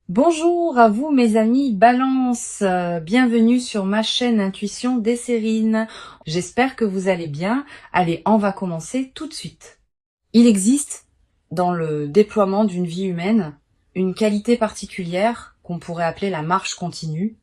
Bonjour à vous mes amis Balance, bienvenue sur ma chaîne Intuition Desserine. J'espère que vous allez bien. Allez, on va commencer tout de suite. Il existe, dans le déploiement d'une vie humaine, une qualité particulière qu'on pourrait appeler la marche continue.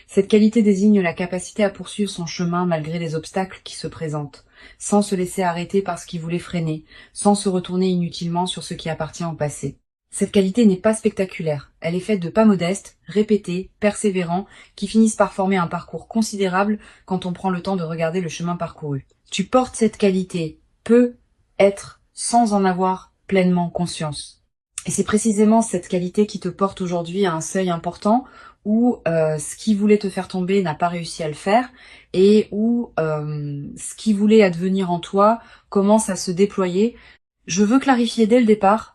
Cette qualité désigne la capacité à poursuivre son chemin malgré les obstacles qui se présentent, sans se laisser arrêter par ce qui voulait freiner, sans se retourner inutilement sur ce qui appartient au passé. Cette qualité n'est pas spectaculaire, elle est faite de pas modestes, répétés, persévérants, qui finissent par former un parcours considérable quand on prend le temps de regarder le chemin parcouru. Tu portes cette qualité, peut être, sans en avoir pleinement conscience. Et c'est précisément cette qualité qui te porte aujourd'hui à un seuil important où ce qui voulait te faire tomber n'a pas réussi à le faire et où ce qui voulait advenir en toi commence à se déployer. Je veux clarifier dès le départ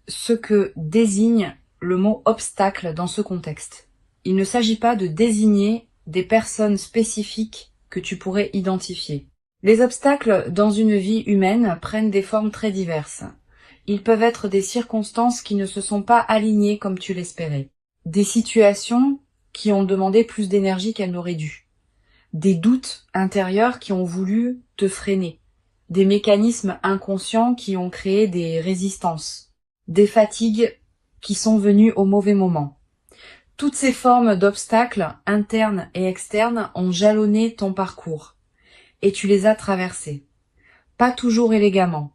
ce que désigne le mot obstacle dans ce contexte. Il ne s'agit pas de désigner des personnes spécifiques que tu pourrais identifier. Les obstacles dans une vie humaine prennent des formes très diverses. Ils peuvent être des circonstances qui ne se sont pas alignées comme tu l'espérais. Des situations qui ont demandé plus d'énergie qu'elles n'auraient dû. Des doutes intérieurs qui ont voulu te freiner. Des mécanismes inconscients qui ont créé des résistances. Des fatigues qui sont venues au mauvais moment. Toutes ces formes d'obstacles, internes et externes, ont jalonné ton parcours. Et tu les as traversés. Pas toujours élégamment,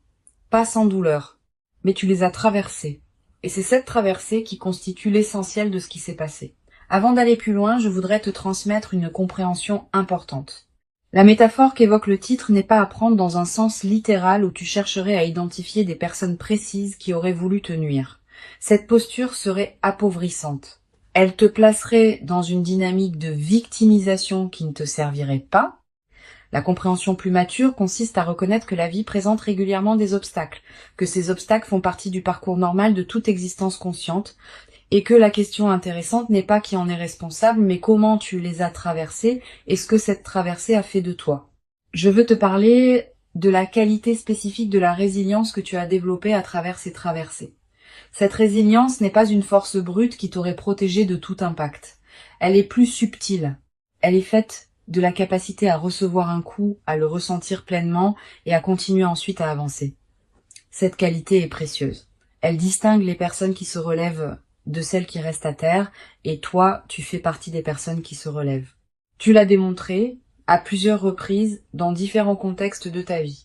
pas sans douleur, mais tu les as traversés. Et c'est cette traversée qui constitue l'essentiel de ce qui s'est passé. Avant d'aller plus loin, je voudrais te transmettre une compréhension importante. La métaphore qu'évoque le titre n'est pas à prendre dans un sens littéral où tu chercherais à identifier des personnes précises qui auraient voulu te nuire. Cette posture serait appauvrissante. Elle te placerait dans une dynamique de victimisation qui ne te servirait pas. La compréhension plus mature consiste à reconnaître que la vie présente régulièrement des obstacles, que ces obstacles font partie du parcours normal de toute existence consciente, et que la question intéressante n'est pas qui en est responsable, mais comment tu les as traversés et ce que cette traversée a fait de toi. Je veux te parler de la qualité spécifique de la résilience que tu as développée à travers ces traversées. Cette résilience n'est pas une force brute qui t'aurait protégé de tout impact. Elle est plus subtile. Elle est faite de la capacité à recevoir un coup, à le ressentir pleinement et à continuer ensuite à avancer. Cette qualité est précieuse. Elle distingue les personnes qui se relèvent de celles qui restent à terre, et toi, tu fais partie des personnes qui se relèvent. Tu l'as démontré à plusieurs reprises dans différents contextes de ta vie.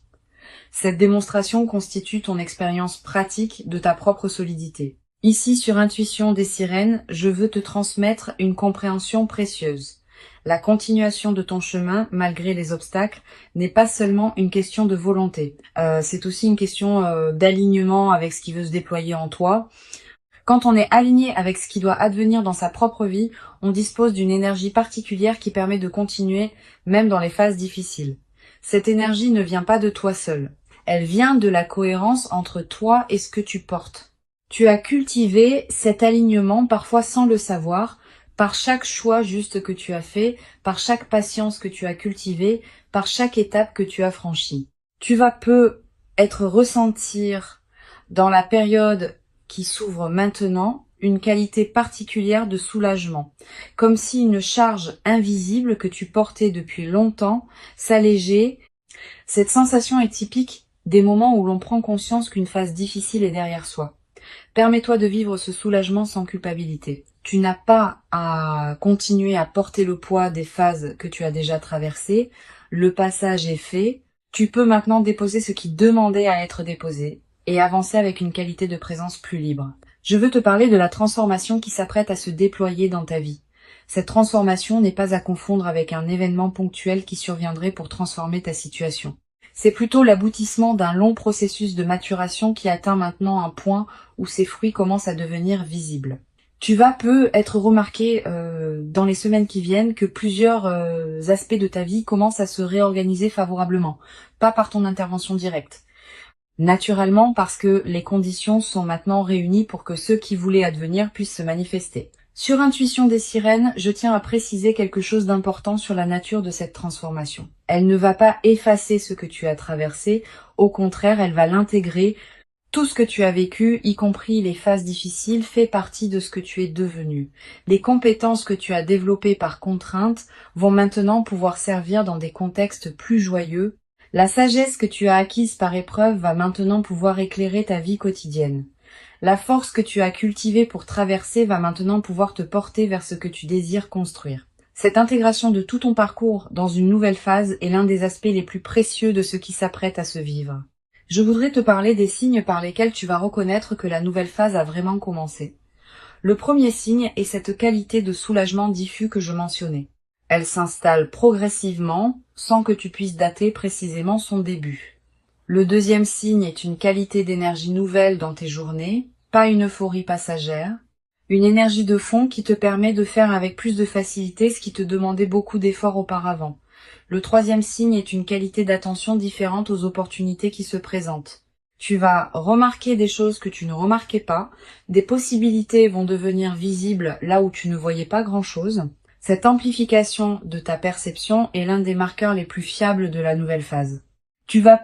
Cette démonstration constitue ton expérience pratique de ta propre solidité. Ici, sur Intuition des Sirènes, je veux te transmettre une compréhension précieuse. La continuation de ton chemin, malgré les obstacles, n'est pas seulement une question de volonté. C'est aussi une question d'alignement avec ce qui veut se déployer en toi. Quand on est aligné avec ce qui doit advenir dans sa propre vie, on dispose d'une énergie particulière qui permet de continuer, même dans les phases difficiles. Cette énergie ne vient pas de toi seul. Elle vient de la cohérence entre toi et ce que tu portes. Tu as cultivé cet alignement, parfois sans le savoir, par chaque choix juste que tu as fait, par chaque patience que tu as cultivée, par chaque étape que tu as franchie. Tu vas peu être ressentir dans la période qui s'ouvre maintenant une qualité particulière de soulagement, comme si une charge invisible que tu portais depuis longtemps s'allégeait. Cette sensation est typique des moments où l'on prend conscience qu'une phase difficile est derrière soi. Permets-toi de vivre ce soulagement sans culpabilité. Tu n'as pas à continuer à porter le poids des phases que tu as déjà traversées. Le passage est fait. Tu peux maintenant déposer ce qui demandait à être déposé et avancer avec une qualité de présence plus libre. Je veux te parler de la transformation qui s'apprête à se déployer dans ta vie. Cette transformation n'est pas à confondre avec un événement ponctuel qui surviendrait pour transformer ta situation. C'est plutôt l'aboutissement d'un long processus de maturation qui atteint maintenant un point où ses fruits commencent à devenir visibles. Tu vas peu être remarqué dans les semaines qui viennent que plusieurs aspects de ta vie commencent à se réorganiser favorablement, pas par ton intervention directe. Naturellement parce que les conditions sont maintenant réunies pour que ceux qui voulaient advenir puissent se manifester. Sur Intuition des Sirènes, je tiens à préciser quelque chose d'important sur la nature de cette transformation. Elle ne va pas effacer ce que tu as traversé, au contraire, elle va l'intégrer Tout ce que tu as vécu, y compris les phases difficiles, fait partie de ce que tu es devenu. Les compétences que tu as développées par contrainte vont maintenant pouvoir servir dans des contextes plus joyeux. La sagesse que tu as acquise par épreuve va maintenant pouvoir éclairer ta vie quotidienne. La force que tu as cultivée pour traverser va maintenant pouvoir te porter vers ce que tu désires construire. Cette intégration de tout ton parcours dans une nouvelle phase est l'un des aspects les plus précieux de ce qui s'apprête à se vivre. Je voudrais te parler des signes par lesquels tu vas reconnaître que la nouvelle phase a vraiment commencé. Le premier signe est cette qualité de soulagement diffus que je mentionnais. Elle s'installe progressivement, sans que tu puisses dater précisément son début. Le deuxième signe est une qualité d'énergie nouvelle dans tes journées, pas une euphorie passagère, une énergie de fond qui te permet de faire avec plus de facilité ce qui te demandait beaucoup d'efforts auparavant. Le troisième signe est une qualité d'attention différente aux opportunités qui se présentent. Tu vas remarquer des choses que tu ne remarquais pas, des possibilités vont devenir visibles là où tu ne voyais pas grand-chose. Cette amplification de ta perception est l'un des marqueurs les plus fiables de la nouvelle phase. Tu vas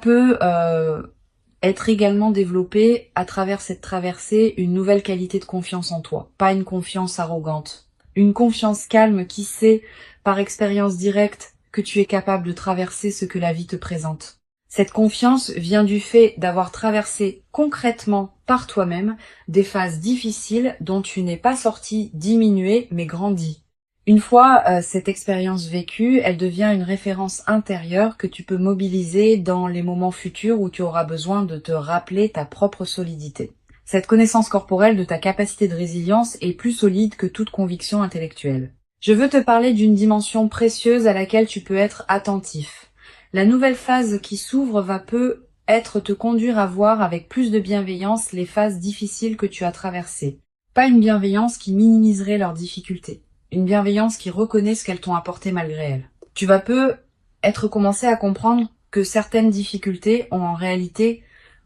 être également développé à travers cette traversée une nouvelle qualité de confiance en toi, pas une confiance arrogante, une confiance calme qui sait par expérience directe que tu es capable de traverser ce que la vie te présente. Cette confiance vient du fait d'avoir traversé concrètement par toi-même des phases difficiles dont tu n'es pas sorti diminué mais grandi. Une fois cette expérience vécue, elle devient une référence intérieure que tu peux mobiliser dans les moments futurs où tu auras besoin de te rappeler ta propre solidité. Cette connaissance corporelle de ta capacité de résilience est plus solide que toute conviction intellectuelle. Je veux te parler d'une dimension précieuse à laquelle tu peux être attentif. La nouvelle phase qui s'ouvre va peut-être te conduire à voir avec plus de bienveillance les phases difficiles que tu as traversées. Pas une bienveillance qui minimiserait leurs difficultés. Une bienveillance qui reconnaît ce qu'elles t'ont apporté malgré elles. Tu vas peut-être commencer à comprendre que certaines difficultés ont en réalité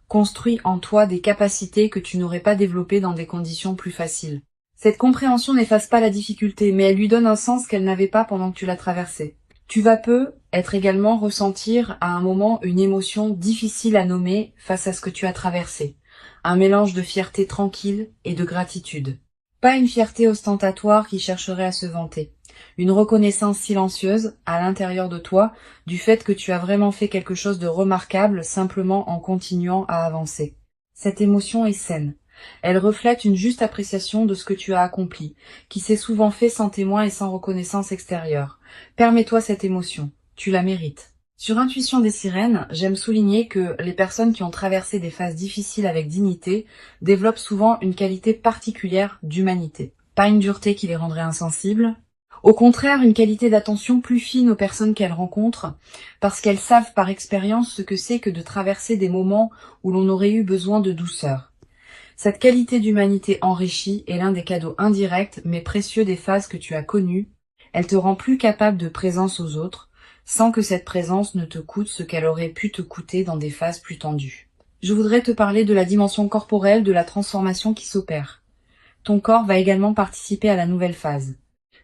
construit en toi des capacités que tu n'aurais pas développées dans des conditions plus faciles. Cette compréhension n'efface pas la difficulté, mais elle lui donne un sens qu'elle n'avait pas pendant que tu la traversais. Tu vas peut-être également ressentir à un moment une émotion difficile à nommer face à ce que tu as traversé. Un mélange de fierté tranquille et de gratitude. Pas une fierté ostentatoire qui chercherait à se vanter. Une reconnaissance silencieuse, à l'intérieur de toi, du fait que tu as vraiment fait quelque chose de remarquable simplement en continuant à avancer. Cette émotion est saine. Elle reflète une juste appréciation de ce que tu as accompli, qui s'est souvent fait sans témoin et sans reconnaissance extérieure. Permets-toi cette émotion. Tu la mérites. Sur Intuition des sirènes, j'aime souligner que les personnes qui ont traversé des phases difficiles avec dignité développent souvent une qualité particulière d'humanité. Pas une dureté qui les rendrait insensibles. Au contraire, une qualité d'attention plus fine aux personnes qu'elles rencontrent, parce qu'elles savent par expérience ce que c'est que de traverser des moments où l'on aurait eu besoin de douceur. Cette qualité d'humanité enrichie est l'un des cadeaux indirects mais précieux des phases que tu as connues. Elle te rend plus capable de présence aux autres, sans que cette présence ne te coûte ce qu'elle aurait pu te coûter dans des phases plus tendues. Je voudrais te parler de la dimension corporelle de la transformation qui s'opère. Ton corps va également participer à la nouvelle phase.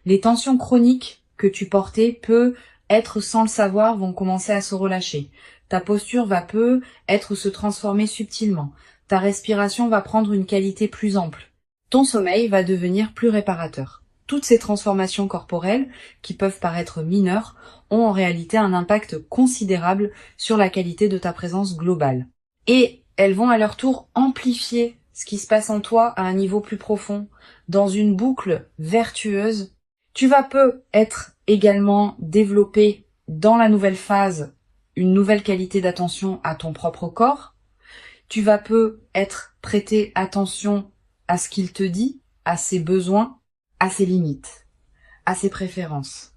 Les tensions chroniques que tu portais peut-être sans le savoir vont commencer à se relâcher. Ta posture va peut-être se transformer subtilement. Ta respiration va prendre une qualité plus ample. Ton sommeil va devenir plus réparateur. Toutes ces transformations corporelles, qui peuvent paraître mineures, ont en réalité un impact considérable sur la qualité de ta présence globale. Et elles vont à leur tour amplifier ce qui se passe en toi à un niveau plus profond, dans une boucle vertueuse. Tu vas peut-être également développer dans la nouvelle phase une nouvelle qualité d'attention à ton propre corps. Tu vas peut-être prêter attention à ce qu'il te dit, à ses besoins, à ses limites, à ses préférences.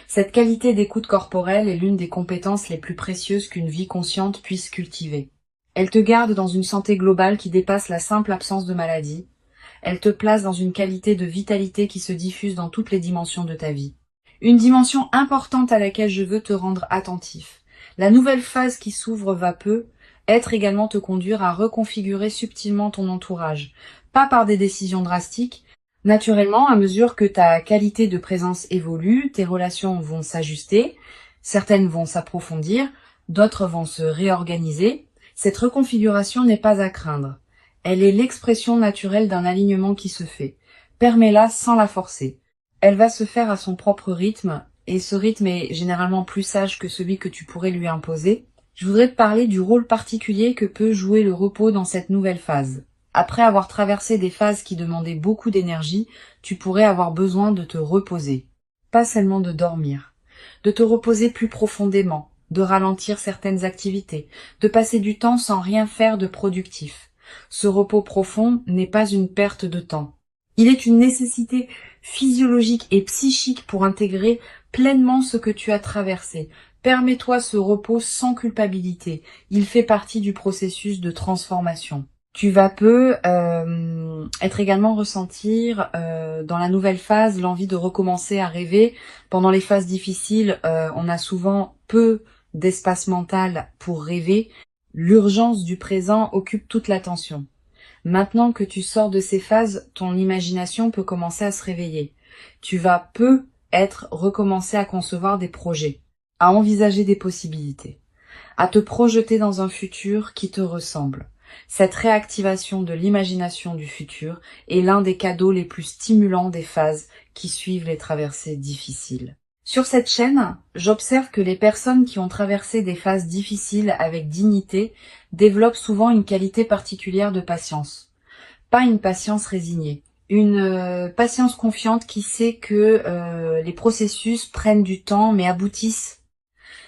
Cette qualité d'écoute corporelle est l'une des compétences les plus précieuses qu'une vie consciente puisse cultiver. Elle te garde dans une santé globale qui dépasse la simple absence de maladie. Elle te place dans une qualité de vitalité qui se diffuse dans toutes les dimensions de ta vie. Une dimension importante à laquelle je veux te rendre attentif. La nouvelle phase qui s'ouvre va peut-être également te conduire à reconfigurer subtilement ton entourage. Pas par des décisions drastiques. Naturellement, à mesure que ta qualité de présence évolue, tes relations vont s'ajuster, certaines vont s'approfondir, d'autres vont se réorganiser. Cette reconfiguration n'est pas à craindre. Elle est l'expression naturelle d'un alignement qui se fait. Permets-la sans la forcer. Elle va se faire à son propre rythme, et ce rythme est généralement plus sage que celui que tu pourrais lui imposer. Je voudrais te parler du rôle particulier que peut jouer le repos dans cette nouvelle phase. Après avoir traversé des phases qui demandaient beaucoup d'énergie, tu pourrais avoir besoin de te reposer. Pas seulement de dormir. De te reposer plus profondément, de ralentir certaines activités, de passer du temps sans rien faire de productif. Ce repos profond n'est pas une perte de temps. Il est une nécessité physiologique et psychique pour intégrer pleinement ce que tu as traversé. Permets-toi ce repos sans culpabilité. Il fait partie du processus de transformation. Tu vas être également ressentir dans la nouvelle phase l'envie de recommencer à rêver. Pendant les phases difficiles, on a souvent peu d'espace mental pour rêver. L'urgence du présent occupe toute l'attention. Maintenant que tu sors de ces phases, ton imagination peut commencer à se réveiller. Tu vas recommencer à concevoir des projets, à envisager des possibilités, à te projeter dans un futur qui te ressemble. Cette réactivation de l'imagination du futur est l'un des cadeaux les plus stimulants des phases qui suivent les traversées difficiles. Sur cette chaîne, j'observe que les personnes qui ont traversé des phases difficiles avec dignité développent souvent une qualité particulière de patience. Pas une patience résignée, une patience confiante qui sait que les processus prennent du temps mais aboutissent.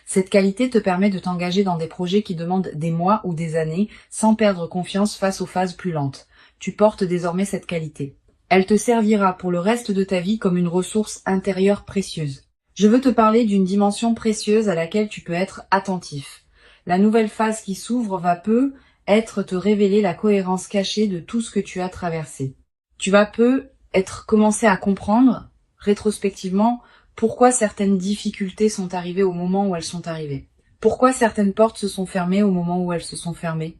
Cette qualité te permet de t'engager dans des projets qui demandent des mois ou des années sans perdre confiance face aux phases plus lentes. Tu portes désormais cette qualité. Elle te servira pour le reste de ta vie comme une ressource intérieure précieuse. Je veux te parler d'une dimension précieuse à laquelle tu peux être attentif. La nouvelle phase qui s'ouvre va te révéler la cohérence cachée de tout ce que tu as traversé. Tu vas commencer à comprendre, rétrospectivement, pourquoi certaines difficultés sont arrivées au moment où elles sont arrivées. Pourquoi certaines portes se sont fermées au moment où elles se sont fermées.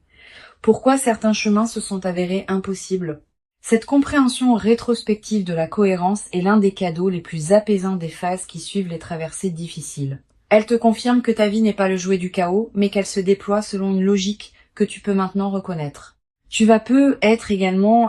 Pourquoi certains chemins se sont avérés impossibles. Cette compréhension rétrospective de la cohérence est l'un des cadeaux les plus apaisants des phases qui suivent les traversées difficiles. Elle te confirme que ta vie n'est pas le jouet du chaos, mais qu'elle se déploie selon une logique que tu peux maintenant reconnaître. Tu vas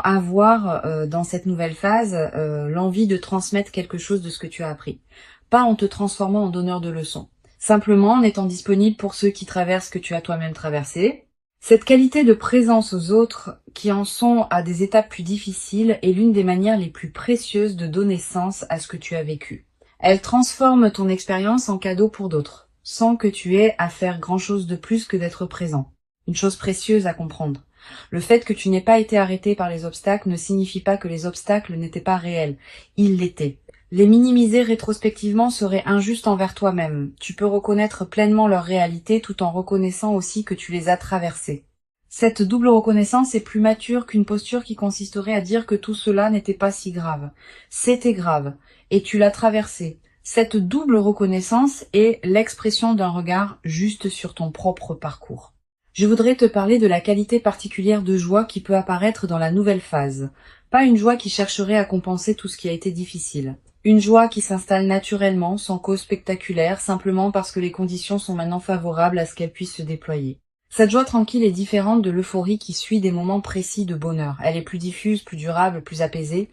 avoir dans cette nouvelle phase l'envie de transmettre quelque chose de ce que tu as appris. Pas en te transformant en donneur de leçons. Simplement en étant disponible pour ceux qui traversent ce que tu as toi-même traversé. Cette qualité de présence aux autres qui en sont à des étapes plus difficiles est l'une des manières les plus précieuses de donner sens à ce que tu as vécu. Elle transforme ton expérience en cadeau pour d'autres, sans que tu aies à faire grand-chose de plus que d'être présent. Une chose précieuse à comprendre. Le fait que tu n'aies pas été arrêté par les obstacles ne signifie pas que les obstacles n'étaient pas réels. Ils l'étaient. Les minimiser rétrospectivement serait injuste envers toi-même. Tu peux reconnaître pleinement leur réalité tout en reconnaissant aussi que tu les as traversés. Cette double reconnaissance est plus mature qu'une posture qui consisterait à dire que tout cela n'était pas si grave. C'était grave, et tu l'as traversé. Cette double reconnaissance est l'expression d'un regard juste sur ton propre parcours. Je voudrais te parler de la qualité particulière de joie qui peut apparaître dans la nouvelle phase. Pas une joie qui chercherait à compenser tout ce qui a été difficile. Une joie qui s'installe naturellement, sans cause spectaculaire, simplement parce que les conditions sont maintenant favorables à ce qu'elle puisse se déployer. Cette joie tranquille est différente de l'euphorie qui suit des moments précis de bonheur. Elle est plus diffuse, plus durable, plus apaisée.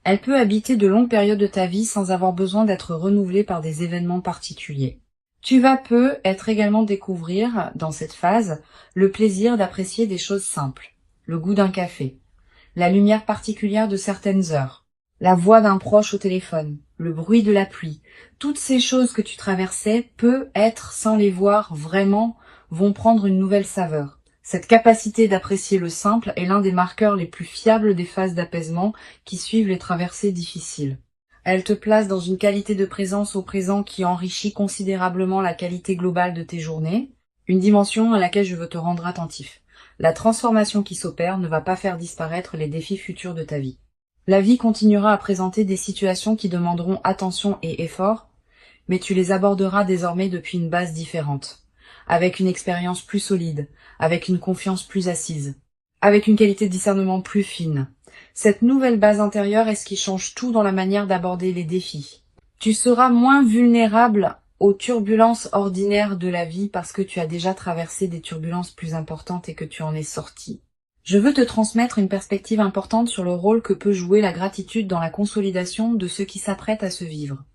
Elle peut habiter de longues périodes de ta vie sans avoir besoin d'être renouvelée par des événements particuliers. Tu vas être également découvrir, dans cette phase, le plaisir d'apprécier des choses simples. Le goût d'un café, la lumière particulière de certaines heures, la voix d'un proche au téléphone, le bruit de la pluie. Toutes ces choses que tu traversais, sans les voir vraiment, vont prendre une nouvelle saveur. Cette capacité d'apprécier le simple est l'un des marqueurs les plus fiables des phases d'apaisement qui suivent les traversées difficiles. Elle te place dans une qualité de présence au présent qui enrichit considérablement la qualité globale de tes journées, une dimension à laquelle je veux te rendre attentif. La transformation qui s'opère ne va pas faire disparaître les défis futurs de ta vie. La vie continuera à présenter des situations qui demanderont attention et effort, mais tu les aborderas désormais depuis une base différente, avec une expérience plus solide, avec une confiance plus assise, avec une qualité de discernement plus fine. Cette nouvelle base intérieure est ce qui change tout dans la manière d'aborder les défis. Tu seras moins vulnérable aux turbulences ordinaires de la vie parce que tu as déjà traversé des turbulences plus importantes et que tu en es sorti. Je veux te transmettre une perspective importante sur le rôle que peut jouer la gratitude dans la consolidation de ce qui s'apprête à se vivre.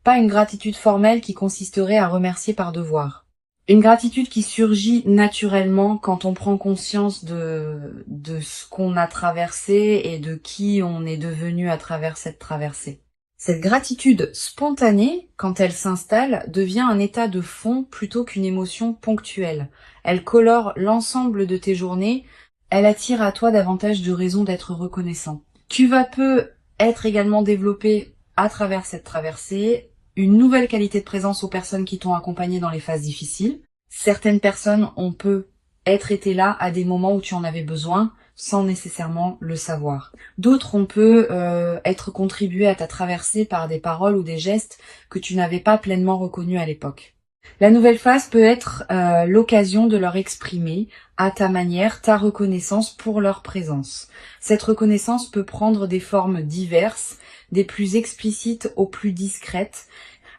Pas une gratitude formelle qui consisterait à remercier par devoir. Une gratitude qui surgit naturellement quand on prend conscience de ce qu'on a traversé et de qui on est devenu à travers cette traversée. Cette gratitude spontanée, quand elle s'installe, devient un état de fond plutôt qu'une émotion ponctuelle. Elle colore l'ensemble de tes journées, elle attire à toi davantage de raisons d'être reconnaissant. Tu vas peu être également développé à travers cette traversée, une nouvelle qualité de présence aux personnes qui t'ont accompagné dans les phases difficiles. Certaines personnes ont peu être été là à des moments où tu en avais besoin, sans nécessairement le savoir. D'autres ont peu être contribué à ta traversée par des paroles ou des gestes que tu n'avais pas pleinement reconnus à l'époque. La nouvelle phase peut être l'occasion de leur exprimer à ta manière ta reconnaissance pour leur présence. Cette reconnaissance peut prendre des formes diverses, des plus explicites aux plus discrètes.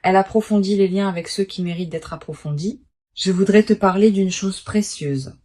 Elle approfondit les liens avec ceux qui méritent d'être approfondis. Je voudrais te parler d'une chose précieuse.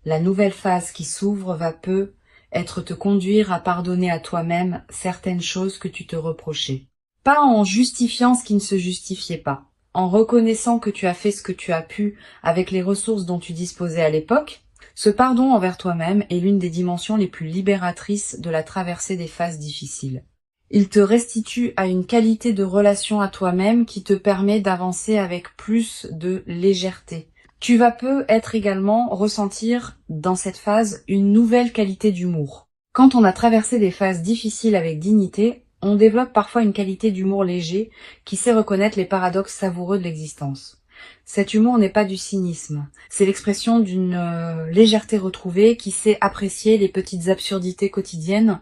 La nouvelle phase qui s'ouvre va peu être te conduire à pardonner à toi-même certaines choses que tu te reprochais. Pas en justifiant ce qui ne se justifiait pas, en reconnaissant que tu as fait ce que tu as pu avec les ressources dont tu disposais à l'époque. Ce pardon envers toi-même est l'une des dimensions les plus libératrices de la traversée des phases difficiles. Il te restitue à une qualité de relation à toi-même qui te permet d'avancer avec plus de légèreté. Tu vas peu être également ressentir dans cette phase une nouvelle qualité d'humour. Quand on a traversé des phases difficiles avec dignité, on développe parfois une qualité d'humour léger qui sait reconnaître les paradoxes savoureux de l'existence. Cet humour n'est pas du cynisme, c'est l'expression d'une légèreté retrouvée qui sait apprécier les petites absurdités quotidiennes.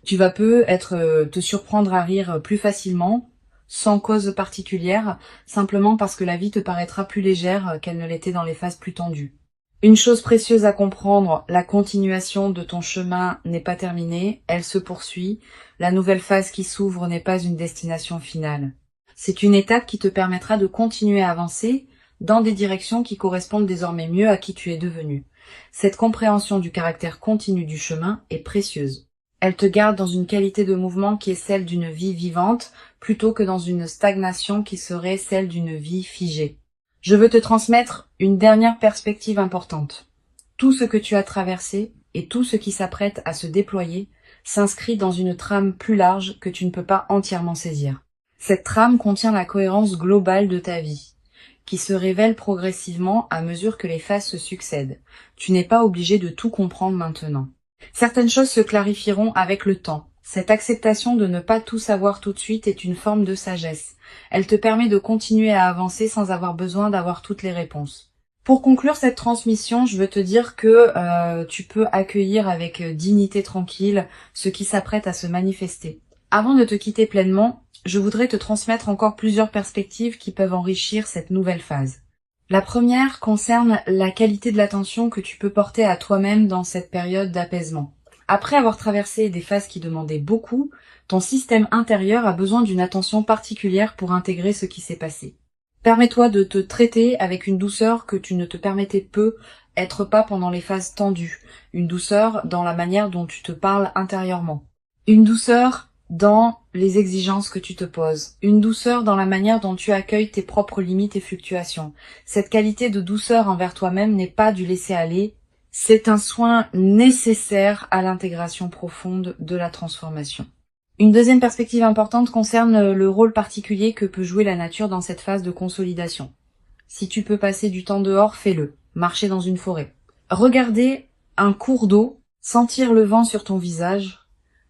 Tu vas peu te surprendre à rire plus facilement, sans cause particulière, simplement parce que la vie te paraîtra plus légère qu'elle ne l'était dans les phases plus tendues. Une chose précieuse à comprendre, la continuation de ton chemin n'est pas terminée, elle se poursuit. La nouvelle phase qui s'ouvre n'est pas une destination finale. C'est une étape qui te permettra de continuer à avancer dans des directions qui correspondent désormais mieux à qui tu es devenu. Cette compréhension du caractère continu du chemin est précieuse. Elle te garde dans une qualité de mouvement qui est celle d'une vie vivante, plutôt que dans une stagnation qui serait celle d'une vie figée. Je veux te transmettre une dernière perspective importante. Tout ce que tu as traversé et tout ce qui s'apprête à se déployer s'inscrit dans une trame plus large que tu ne peux pas entièrement saisir. Cette trame contient la cohérence globale de ta vie, qui se révèle progressivement à mesure que les phases se succèdent. Tu n'es pas obligé de tout comprendre maintenant. Certaines choses se clarifieront avec le temps. Cette acceptation de ne pas tout savoir tout de suite est une forme de sagesse. Elle te permet de continuer à avancer sans avoir besoin d'avoir toutes les réponses. Pour conclure cette transmission, je veux te dire que tu peux accueillir avec dignité tranquille ce qui s'apprête à se manifester. Avant de te quitter pleinement, je voudrais te transmettre encore plusieurs perspectives qui peuvent enrichir cette nouvelle phase. La première concerne la qualité de l'attention que tu peux porter à toi-même dans cette période d'apaisement. Après avoir traversé des phases qui demandaient beaucoup, ton système intérieur a besoin d'une attention particulière pour intégrer ce qui s'est passé. Permets-toi de te traiter avec une douceur que tu ne te permettais peu être pas pendant les phases tendues, une douceur dans la manière dont tu te parles intérieurement, une douceur dans les exigences que tu te poses, une douceur dans la manière dont tu accueilles tes propres limites et fluctuations. Cette qualité de douceur envers toi-même n'est pas du laisser-aller, c'est un soin nécessaire à l'intégration profonde de la transformation. Une deuxième perspective importante concerne le rôle particulier que peut jouer la nature dans cette phase de consolidation. Si tu peux passer du temps dehors, fais-le. Marcher dans une forêt. Regarder un cours d'eau, sentir le vent sur ton visage,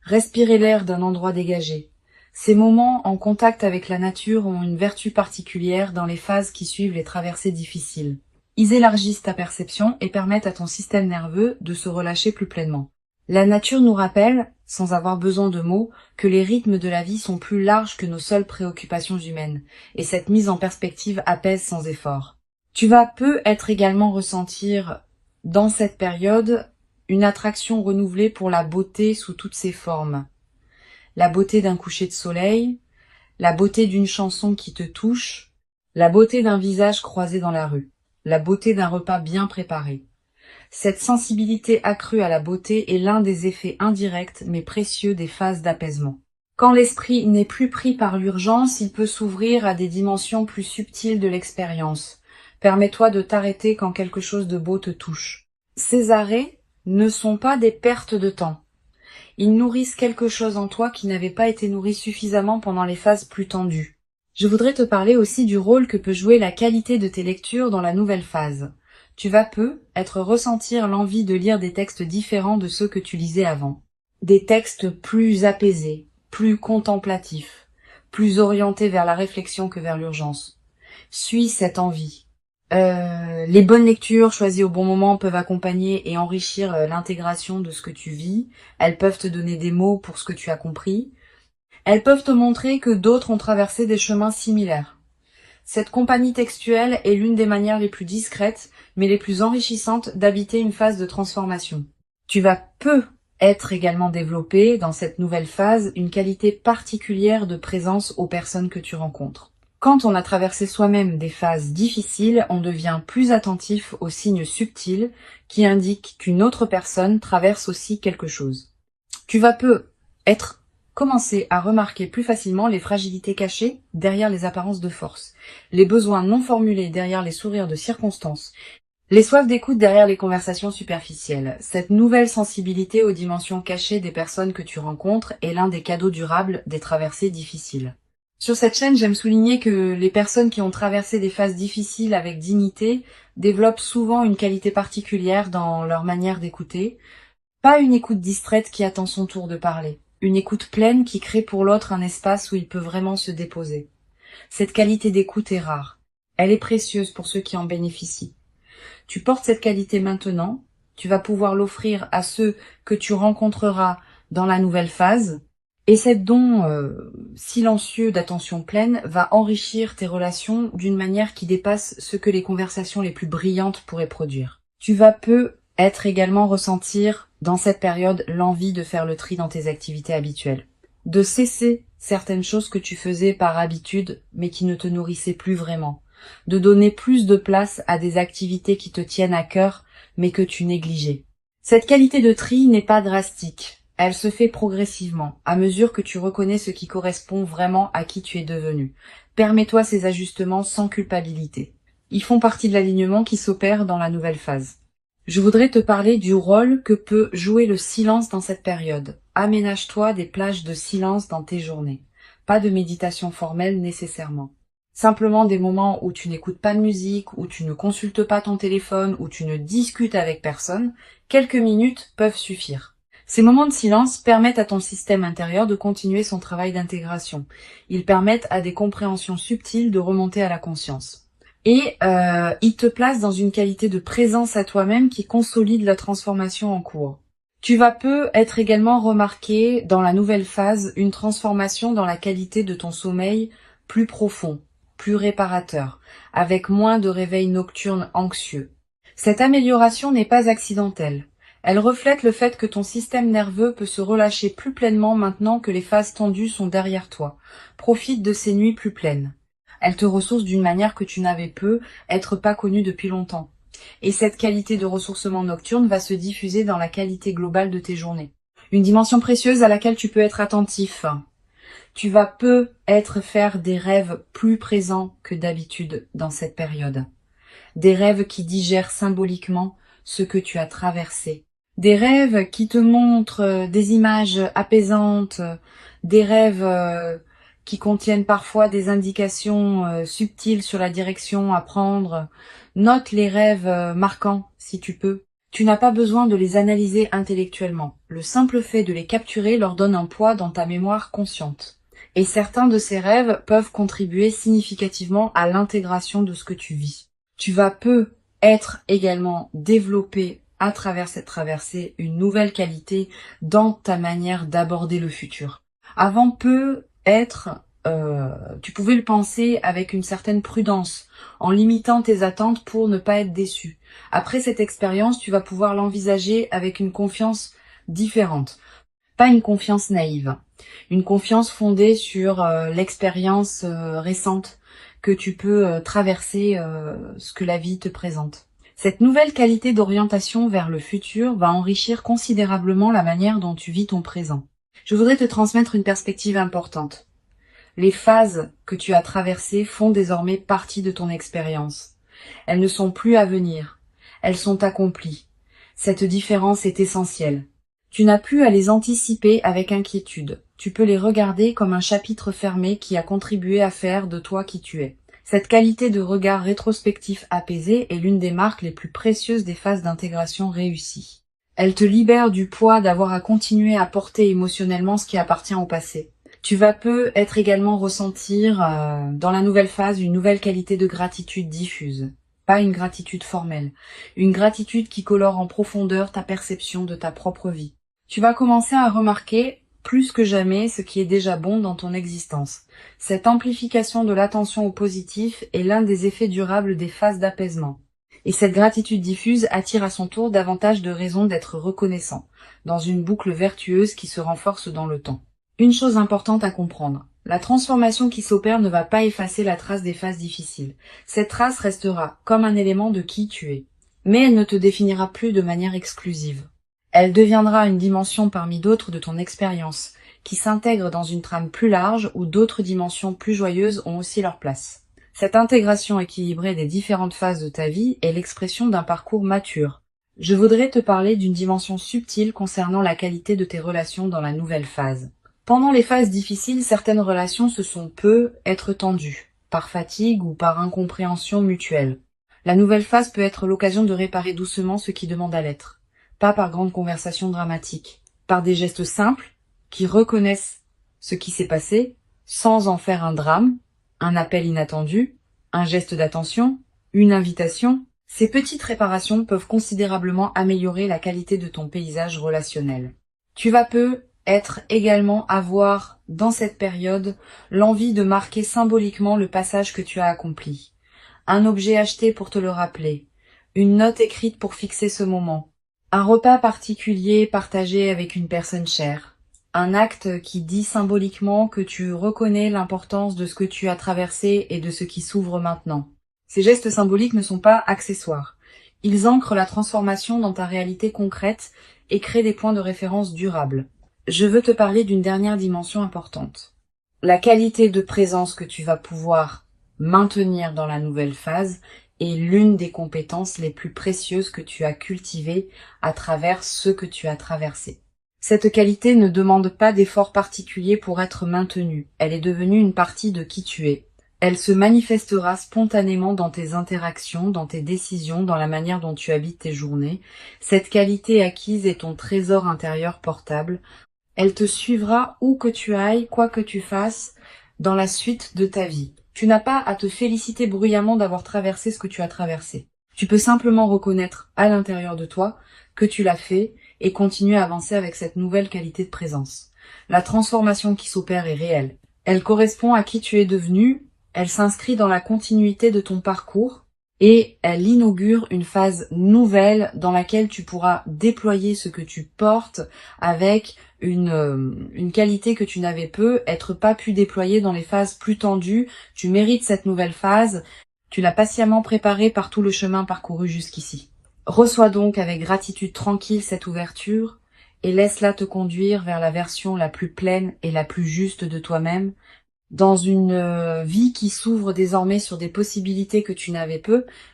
respirer l'air d'un endroit dégagé. Ces moments en contact avec la nature ont une vertu particulière dans les phases qui suivent les traversées difficiles. Ils élargissent ta perception et permettent à ton système nerveux de se relâcher plus pleinement. La nature nous rappelle, sans avoir besoin de mots, que les rythmes de la vie sont plus larges que nos seules préoccupations humaines, et cette mise en perspective apaise sans effort. Tu vas peu être également ressentir, dans cette période, une attraction renouvelée pour la beauté sous toutes ses formes. La beauté d'un coucher de soleil, la beauté d'une chanson qui te touche, la beauté d'un visage croisé dans la rue, la beauté d'un repas bien préparé. Cette sensibilité accrue à la beauté est l'un des effets indirects mais précieux des phases d'apaisement. Quand l'esprit n'est plus pris par l'urgence, il peut s'ouvrir à des dimensions plus subtiles de l'expérience. Permets-toi de t'arrêter quand quelque chose de beau te touche. Ces arrêts ne sont pas des pertes de temps. Ils nourrissent quelque chose en toi qui n'avait pas été nourri suffisamment pendant les phases plus tendues. Je voudrais te parler aussi du rôle que peut jouer la qualité de tes lectures dans la nouvelle phase. Tu vas ressentir l'envie de lire des textes différents de ceux que tu lisais avant. Des textes plus apaisés, plus contemplatifs, plus orientés vers la réflexion que vers l'urgence. Suis cette envie. Les bonnes lectures choisies au bon moment peuvent accompagner et enrichir l'intégration de ce que tu vis. Elles peuvent te donner des mots pour ce que tu as compris. Elles peuvent te montrer que d'autres ont traversé des chemins similaires. Cette compagnie textuelle est l'une des manières les plus discrètes, mais les plus enrichissantes d'habiter une phase de transformation. Tu vas être également développé dans cette nouvelle phase une qualité particulière de présence aux personnes que tu rencontres. Quand on a traversé soi-même des phases difficiles, on devient plus attentif aux signes subtils qui indiquent qu'une autre personne traverse aussi quelque chose. Tu vas commencer à remarquer plus facilement les fragilités cachées derrière les apparences de force, les besoins non formulés derrière les sourires de circonstance, les soifs d'écoute derrière les conversations superficielles. Cette nouvelle sensibilité aux dimensions cachées des personnes que tu rencontres est l'un des cadeaux durables des traversées difficiles. Sur cette chaîne, j'aime souligner que les personnes qui ont traversé des phases difficiles avec dignité développent souvent une qualité particulière dans leur manière d'écouter. Pas une écoute distraite qui attend son tour de parler. Une écoute pleine qui crée pour l'autre un espace où il peut vraiment se déposer. Cette qualité d'écoute est rare. Elle est précieuse pour ceux qui en bénéficient. Tu portes cette qualité maintenant, tu vas pouvoir l'offrir à ceux que tu rencontreras dans la nouvelle phase, et cet don silencieux d'attention pleine va enrichir tes relations d'une manière qui dépasse ce que les conversations les plus brillantes pourraient produire. Tu vas également ressentir dans cette période l'envie de faire le tri dans tes activités habituelles, de cesser certaines choses que tu faisais par habitude mais qui ne te nourrissaient plus vraiment, de donner plus de place à des activités qui te tiennent à cœur mais que tu négligeais. Cette qualité de tri n'est pas drastique, elle se fait progressivement, à mesure que tu reconnais ce qui correspond vraiment à qui tu es devenu. Permets-toi ces ajustements sans culpabilité. Ils font partie de l'alignement qui s'opère dans la nouvelle phase. Je voudrais te parler du rôle que peut jouer le silence dans cette période. Aménage-toi des plages de silence dans tes journées. Pas de méditation formelle nécessairement. Simplement des moments où tu n'écoutes pas de musique, où tu ne consultes pas ton téléphone, où tu ne discutes avec personne. Quelques minutes peuvent suffire. Ces moments de silence permettent à ton système intérieur de continuer son travail d'intégration. Ils permettent à des compréhensions subtiles de remonter à la conscience. Et ils te placent dans une qualité de présence à toi-même qui consolide la transformation en cours. Tu vas être également remarqué dans la nouvelle phase une transformation dans la qualité de ton sommeil plus profond, plus réparateur, avec moins de réveils nocturnes anxieux. Cette amélioration n'est pas accidentelle. Elle reflète le fait que ton système nerveux peut se relâcher plus pleinement maintenant que les phases tendues sont derrière toi. Profite de ces nuits plus pleines. Elles te ressourcent d'une manière que tu n'avais être pas connue depuis longtemps. Et cette qualité de ressourcement nocturne va se diffuser dans la qualité globale de tes journées. Une dimension précieuse à laquelle tu peux être attentif. Tu vas faire des rêves plus présents que d'habitude dans cette période. Des rêves qui digèrent symboliquement ce que tu as traversé. Des rêves qui te montrent des images apaisantes, des rêves qui contiennent parfois des indications subtiles sur la direction à prendre. Note les rêves marquants si tu peux. Tu n'as pas besoin de les analyser intellectuellement. Le simple fait de les capturer leur donne un poids dans ta mémoire consciente. Et certains de ces rêves peuvent contribuer significativement à l'intégration de ce que tu vis. Tu vas être également développé à travers cette traversée une nouvelle qualité dans ta manière d'aborder le futur. Avant tu pouvais le penser avec une certaine prudence, en limitant tes attentes pour ne pas être déçu. Après cette expérience, tu vas pouvoir l'envisager avec une confiance différente. Pas une confiance naïve, une confiance fondée sur l'expérience récente que tu peux traverser ce que la vie te présente. Cette nouvelle qualité d'orientation vers le futur va enrichir considérablement la manière dont tu vis ton présent. Je voudrais te transmettre une perspective importante. Les phases que tu as traversées font désormais partie de ton expérience. Elles ne sont plus à venir. Elles sont accomplies. Cette différence est essentielle. Tu n'as plus à les anticiper avec inquiétude. Tu peux les regarder comme un chapitre fermé qui a contribué à faire de toi qui tu es. Cette qualité de regard rétrospectif apaisé est l'une des marques les plus précieuses des phases d'intégration réussies. Elle te libère du poids d'avoir à continuer à porter émotionnellement ce qui appartient au passé. Tu vas peut-être également ressentir dans la nouvelle phase une nouvelle qualité de gratitude diffuse. Pas une gratitude formelle, une gratitude qui colore en profondeur ta perception de ta propre vie. Tu vas commencer à remarquer plus que jamais ce qui est déjà bon dans ton existence. Cette amplification de l'attention au positif est l'un des effets durables des phases d'apaisement. Et cette gratitude diffuse attire à son tour davantage de raisons d'être reconnaissant, dans une boucle vertueuse qui se renforce dans le temps. Une chose importante à comprendre, la transformation qui s'opère ne va pas effacer la trace des phases difficiles. Cette trace restera comme un élément de qui tu es, mais elle ne te définira plus de manière exclusive. Elle deviendra une dimension parmi d'autres de ton expérience, qui s'intègre dans une trame plus large où d'autres dimensions plus joyeuses ont aussi leur place. Cette intégration équilibrée des différentes phases de ta vie est l'expression d'un parcours mature. Je voudrais te parler d'une dimension subtile concernant la qualité de tes relations dans la nouvelle phase. Pendant les phases difficiles, certaines relations peut être tendues, par fatigue ou par incompréhension mutuelle. La nouvelle phase peut être l'occasion de réparer doucement ce qui demande à l'être. Pas par grandes conversations dramatiques, par des gestes simples qui reconnaissent ce qui s'est passé sans en faire un drame, un appel inattendu, un geste d'attention, une invitation. Ces petites réparations peuvent considérablement améliorer la qualité de ton paysage relationnel. Tu vas peut-être également avoir, dans cette période, l'envie de marquer symboliquement le passage que tu as accompli. Un objet acheté pour te le rappeler, une note écrite pour fixer ce moment, un repas particulier partagé avec une personne chère, un acte qui dit symboliquement que tu reconnais l'importance de ce que tu as traversé et de ce qui s'ouvre maintenant. Ces gestes symboliques ne sont pas accessoires. Ils ancrent la transformation dans ta réalité concrète et créent des points de référence durables. Je veux te parler d'une dernière dimension importante. La qualité de présence que tu vas pouvoir maintenir dans la nouvelle phase est l'une des compétences les plus précieuses que tu as cultivées à travers ce que tu as traversé. Cette qualité ne demande pas d'effort particulier pour être maintenue. Elle est devenue une partie de qui tu es. Elle se manifestera spontanément dans tes interactions, dans tes décisions, dans la manière dont tu habites tes journées. Cette qualité acquise est ton trésor intérieur portable. Elle te suivra où que tu ailles, quoi que tu fasses, dans la suite de ta vie. Tu n'as pas à te féliciter bruyamment d'avoir traversé ce que tu as traversé. Tu peux simplement reconnaître à l'intérieur de toi que tu l'as fait et continuer à avancer avec cette nouvelle qualité de présence. La transformation qui s'opère est réelle. Elle correspond à qui tu es devenu, elle s'inscrit dans la continuité de ton parcours et elle inaugure une phase nouvelle dans laquelle tu pourras déployer ce que tu portes avec une qualité que tu n'avais pas pu déployer dans les phases plus tendues. Tu mérites cette nouvelle phase, tu l'as patiemment préparée par tout le chemin parcouru jusqu'ici. Reçois donc avec gratitude tranquille cette ouverture et laisse-la te conduire vers la version la plus pleine et la plus juste de toi-même, dans une vie qui s'ouvre désormais sur des possibilités que tu n'avais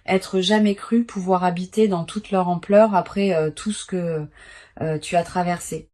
être jamais cru pouvoir habiter dans toute leur ampleur après tout ce que tu as traversé.